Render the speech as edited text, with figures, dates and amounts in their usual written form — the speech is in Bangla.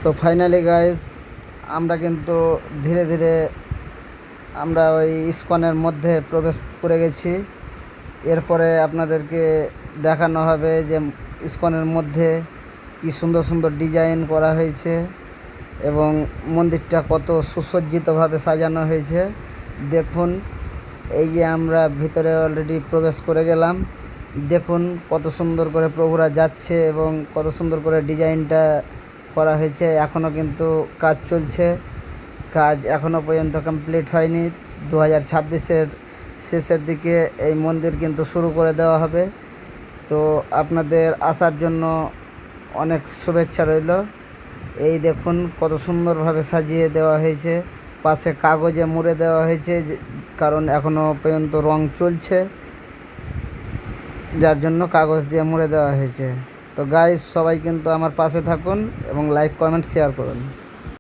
তো ফাইনালি গাইস, আমরা কিন্তু ধীরে ধীরে আমরা ওই ইস্কনের মধ্যে প্রবেশ করে গেছি। এরপরে আপনাদেরকে দেখানো হবে যে ইস্কনের মধ্যে কি সুন্দর সুন্দর ডিজাইন করা হয়েছে এবং মন্দিরটা কত সুসজ্জিতভাবে সাজানো হয়েছে। দেখুন, এই যে আমরা ভিতরে অলরেডি প্রবেশ করে গেলাম। দেখুন কত সুন্দর করে প্রভুরা যাচ্ছে এবং কত সুন্দর করে ডিজাইনটা করা হয়েছে। এখনও কিন্তু কাজ চলছে, কাজ এখনও পর্যন্ত কমপ্লিট হয়নি। 2026-এর শেষের দিকে এই মন্দির কিন্তু শুরু করে দেওয়া হবে। তো আপনাদের আসার জন্য অনেক শুভেচ্ছা রইল। এই দেখুন কত সুন্দরভাবে সাজিয়ে দেওয়া হয়েছে, পাশে কাগজে মুড়ে দেওয়া হয়েছে, কারণ এখনও পর্যন্ত রং চলছে, যার জন্য কাগজ দিয়ে মুড়ে দেওয়া হয়েছে। তো গাইস, সবাই কিন্তু আমার পাশে থাকুন এবং লাইক কমেন্ট শেয়ার করুন।